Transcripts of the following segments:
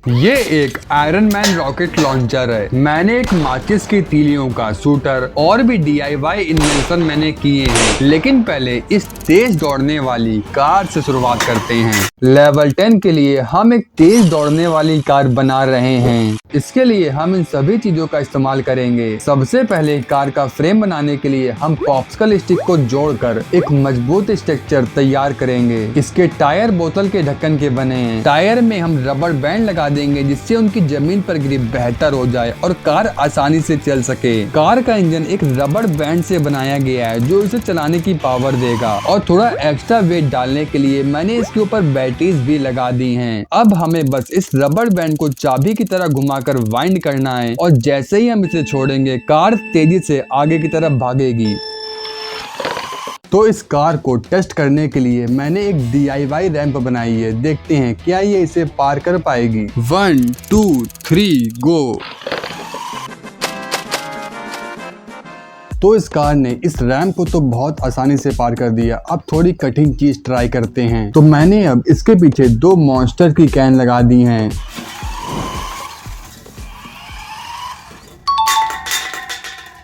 ये एक iron man rocket launcher है। मैंने एक माचिस की तीलियों का शूटर और भी DIY इन्वेंशन मैंने किए हैं, लेकिन पहले इस तेज दौड़ने वाली कार से शुरुआत करते हैं। लेवल 10 के लिए हम एक तेज दौड़ने वाली कार बना रहे हैं। इसके लिए हम इन सभी चीजों का इस्तेमाल करेंगे। सबसे पहले कार का फ्रेम बनाने के लिए हम पॉप्सिकल स्टिक को जोड़कर एक मजबूत स्ट्रक्चर तैयार करेंगे। इसके टायर बोतल के ढक्कन के बने हैं। टायर में हम रबड़ बैंड लगा देंगे जिससे उनकी जमीन पर ग्रिप बेहतर हो जाए और कार आसानी से चल सके। कार का इंजन एक रबड़ बैंड से बनाया गया है जो इसे चलाने की पावर देगा, और थोड़ा एक्स्ट्रा वेट डालने के लिए मैंने इसके ऊपर बैटरीज भी लगा दी हैं। अब हमें बस इस रबड़ बैंड को चाबी की तरह घुमाकर वाइंड करना है, और जैसे ही हम इसे छोड़ेंगे कार तेजी से आगे की तरफ भागेगी। तो इस कार को टेस्ट करने के लिए मैंने एक DIY रैंप बनाई है। देखते हैं क्या ये इसे पार कर पाएगी। 1 2 3 गो। तो इस कार ने इस रैंप को तो बहुत आसानी से पार कर दिया। अब थोड़ी कठिन चीज ट्राई करते हैं। तो मैंने अब इसके पीछे 2 मॉन्स्टर की कैन लगा दी हैं।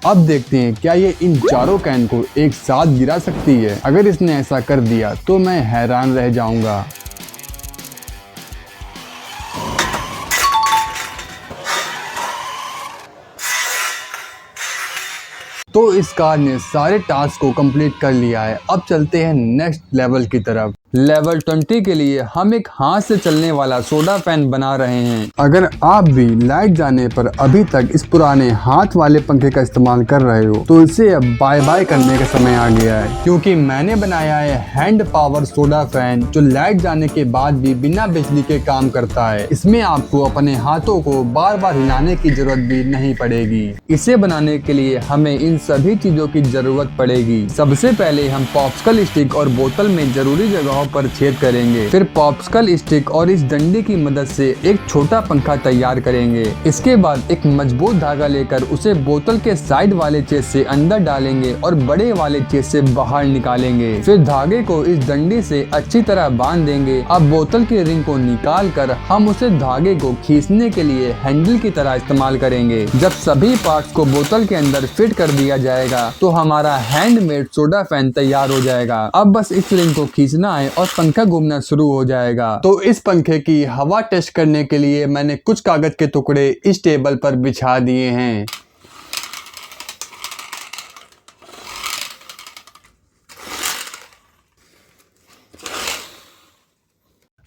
अब देखते हैं क्या ये इन चारों कैन को एक साथ गिरा सकती है। अगर इसने ऐसा कर दिया तो मैं हैरान रह जाऊंगा। तो इस कार ने सारे टास्क को कंप्लीट कर लिया है। अब चलते हैं नेक्स्ट लेवल की तरफ। लेवल 20 के लिए हम एक हाथ से चलने वाला सोडा फैन बना रहे हैं। अगर आप भी लाइट जाने पर अभी तक इस पुराने हाथ वाले पंखे का इस्तेमाल कर रहे हो तो इसे अब बाय बाय करने का समय आ गया है, क्योंकि मैंने बनाया है हैंड पावर सोडा फैन जो लाइट जाने के बाद भी बिना बिजली के काम करता है। इसमें आपको अपने हाथों को बार बार हिलाने की जरूरत भी नहीं पड़ेगी। इसे बनाने के लिए हमें इन सभी चीजों की जरूरत पड़ेगी। सबसे पहले हम पॉप्सिकल स्टिक और बोतल में जरूरी जगहों पर छेद करेंगे। फिर पॉप्सिकल स्टिक और इस डंडे की मदद से एक छोटा पंखा तैयार करेंगे। इसके बाद एक मजबूत धागा लेकर उसे बोतल के साइड वाले छेद से अंदर डालेंगे और बड़े वाले छेद से बाहर निकालेंगे। फिर धागे को इस डंडे से अच्छी तरह बांध देंगे। अब बोतल के रिंग को निकाल कर हम उसे धागे को खींचने के लिए हैंडल की तरह इस्तेमाल करेंगे। जब सभी पार्ट्स को बोतल के अंदर फिट कर दिया जाएगा तो हमारा हैंडमेड सोडा फैन तैयार हो जाएगा। अब बस इस रिंग को खींचना है और पंखा घूमना शुरू हो जाएगा। तो इस पंखे की हवा टेस्ट करने के लिए मैंने कुछ कागज के टुकड़े इस टेबल पर बिछा दिए हैं।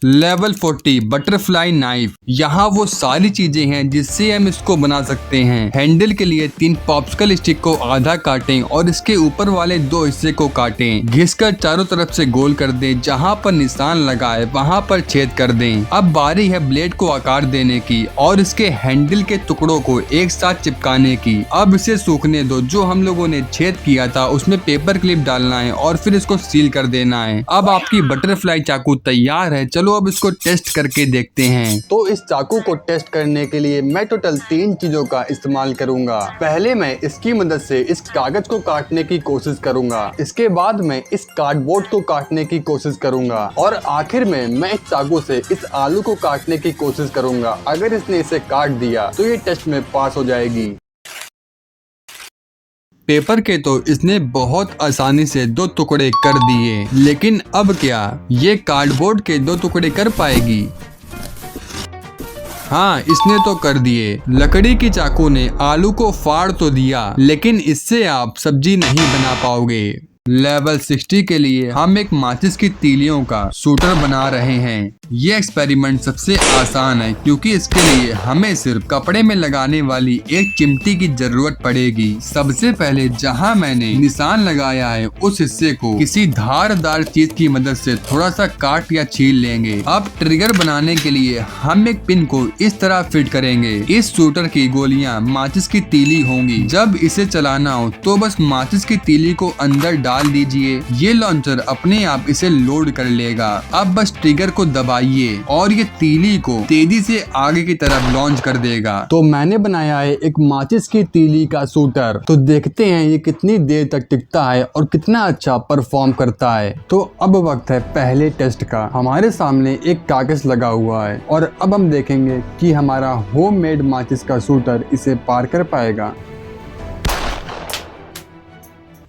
Level 40 butterfly knife. यहाँ वो सारी चीजें हैं जिससे हम इसको बना सकते हैं। हैंडल के लिए 3 पॉप्सिकल स्टिक को आधा काटें और इसके ऊपर वाले 2 हिस्से को काटें। घिसकर चारों तरफ से गोल कर दें। जहाँ पर निशान लगा है वहाँ पर छेद कर दें। अब बारी है ब्लेड को आकार देने की और इसके हैंडल के टुकड़ों को एक साथ चिपकाने की। अब इसे सूखने दो। जो हम लोगों ने छेद किया था उसमें पेपर क्लिप डालना है और फिर इसको सील कर देना है। अब आपकी बटरफ्लाई चाकू तैयार है। चलो अब इसको टेस्ट करके देखते हैं। तो इस चाकू को टेस्ट करने के लिए मैं टोटल 3 चीजों का इस्तेमाल करूंगा। पहले मैं इसकी मदद से इस कागज को काटने की कोशिश करूंगा। इसके बाद मैं इस कार्डबोर्ड को काटने की कोशिश करूंगा और आखिर में मैं इस चाकू से इस आलू को काटने की कोशिश करूंगा। अगर इसने इसे काट दिया तो ये टेस्ट में पास हो जाएगी। पेपर के तो इसने बहुत आसानी से 2 टुकड़े कर दिए, लेकिन अब क्या ये कार्डबोर्ड के 2 टुकड़े कर पाएगी? हाँ, इसने तो कर दिए। लकड़ी की चाकू ने आलू को फाड़ तो दिया, लेकिन इससे आप सब्जी नहीं बना पाओगे। लेवल 60 के लिए हम एक माचिस की तीलियों का शूटर बना रहे हैं। ये एक्सपेरिमेंट सबसे आसान है क्योंकि इसके लिए हमें सिर्फ कपड़े में लगाने वाली एक चिमटी की जरूरत पड़ेगी। सबसे पहले जहां मैंने निशान लगाया है उस हिस्से को किसी धारदार चीज की मदद से थोड़ा सा काट या छील लेंगे। अब ट्रिगर बनाने के लिए हम एक पिन को इस तरह फिट करेंगे। इस शूटर की गोलियां माचिस की तीली होंगी। जब इसे चलाना हो तो बस माचिस की तीली को अंदर डाल डाल दीजिए। ये लॉन्चर अपने आप इसे लोड कर लेगा। अब बस ट्रिगर को दबाइए और ये तीली को तेजी से आगे की तरफ लॉन्च कर देगा। तो मैंने बनाया है एक माचिस की तीली का शूटर। तो देखते हैं ये कितनी देर तक टिकता है और कितना अच्छा परफॉर्म करता है। तो अब वक्त है पहले टेस्ट का। हमारे सामने एक कागज लगा हुआ है और अब हम देखेंगे कि हमारा होममेड माचिस का शूटर इसे पार कर पाएगा।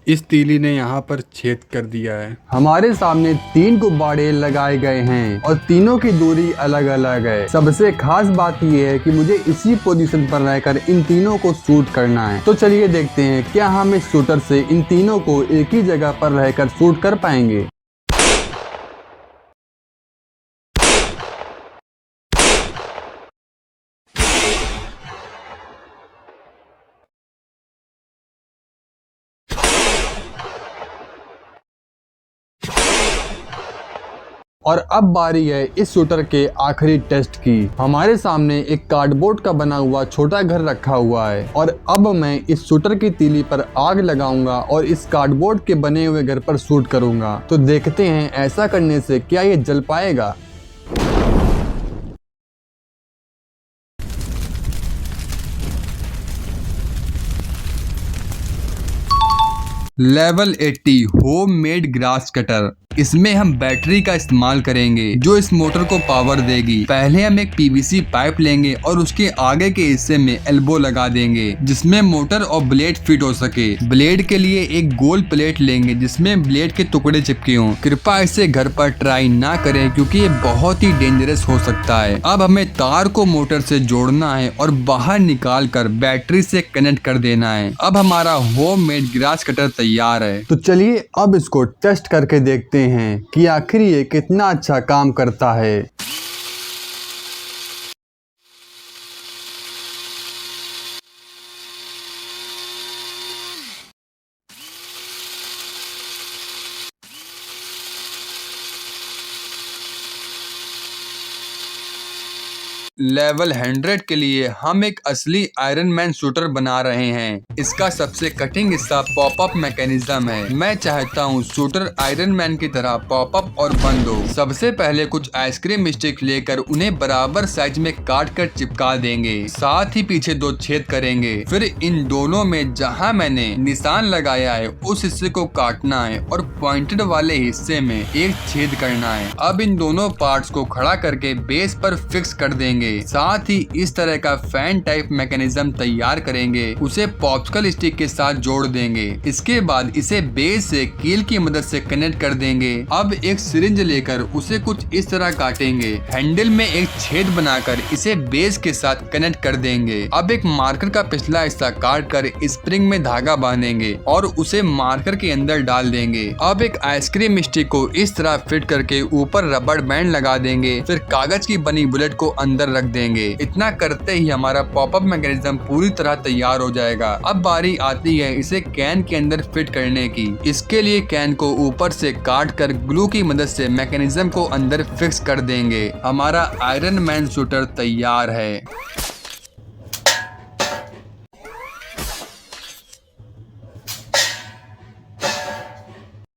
इस तीली ने यहाँ पर छेद कर दिया है। हमारे सामने 3 गुब्बारे लगाए गए हैं और तीनों की दूरी अलग अलग है। सबसे खास बात यह है कि मुझे इसी पोजीशन पर रहकर इन तीनों को शूट करना है। तो चलिए देखते हैं क्या हम इस शूटर से इन तीनों को एक ही जगह पर रहकर शूट कर पाएंगे। और अब बारी है इस शूटर के आखिरी टेस्ट की। हमारे सामने एक कार्डबोर्ड का बना हुआ छोटा घर रखा हुआ है और अब मैं इस शूटर की तीली पर आग लगाऊंगा और इस कार्डबोर्ड के बने हुए घर पर शूट करूंगा। तो देखते हैं ऐसा करने से क्या ये जल पाएगा। Level 80 homemade grass cutter. इसमें हम बैटरी का इस्तेमाल करेंगे जो इस मोटर को पावर देगी। पहले हम एक पीवीसी पाइप लेंगे और उसके आगे के हिस्से में एल्बो लगा देंगे जिसमें मोटर और ब्लेड फिट हो सके। ब्लेड के लिए एक गोल प्लेट लेंगे जिसमें ब्लेड के टुकड़े चिपके हों। कृपया इसे घर पर ट्राई ना करें क्योंकि ये बहुत ही डेंजरस हो सकता है। अब हमें तार को मोटर से जोड़ना है और बाहर निकाल कर बैटरी से कनेक्ट कर देना है। अब हमारा होममेड ग्रास कटर तैयार है। तो चलिए अब इसको टेस्ट करके देखते हैं कि आखिर ये कितना अच्छा काम करता है। लेवल 100 के लिए हम एक असली आयरन मैन शूटर बना रहे हैं। इसका सबसे कठिन हिस्सा पॉपअप मैकेनिज्म है। मैं चाहता हूँ शूटर आयरन मैन की तरह पॉपअप और बंद हो। सबसे पहले कुछ आइसक्रीम स्टिक लेकर उन्हें बराबर साइज में काट कर चिपका देंगे। साथ ही पीछे 2 छेद करेंगे। फिर इन दोनों में जहाँ मैंने निशान लगाया है उस हिस्से को काटना है और पॉइंटेड वाले हिस्से में एक छेद करना है। अब इन दोनों पार्ट्स को खड़ा करके बेस पर फिक्स कर देंगे। साथ ही इस तरह का फैन टाइप मैकेनिज्म तैयार करेंगे। उसे पॉप्सिकल स्टिक के साथ जोड़ देंगे। इसके बाद इसे बेस से कील की मदद से कनेक्ट कर देंगे। अब एक सिरिंज लेकर उसे कुछ इस तरह काटेंगे। हैंडल में एक छेद बनाकर इसे बेस के साथ कनेक्ट कर देंगे। अब एक मार्कर का पिछला हिस्सा काट कर स्प्रिंग में धागा बांधेंगे और उसे मार्कर के अंदर डाल देंगे। अब एक आइसक्रीम स्टिक को इस तरह फिट करके ऊपर रबड़ बैंड लगा देंगे। फिर कागज की बनी बुलेट को अंदर रख देंगे। इतना करते ही हमारा पॉपअप मैकेनिज्म पूरी तरह तैयार हो जाएगा। अब बारी आती है इसे कैन के अंदर फिट करने की। इसके लिए कैन को ऊपर से काट कर ग्लू की मदद से मैकेनिज्म को अंदर फिक्स कर देंगे। हमारा आयरन मैन शूटर तैयार है।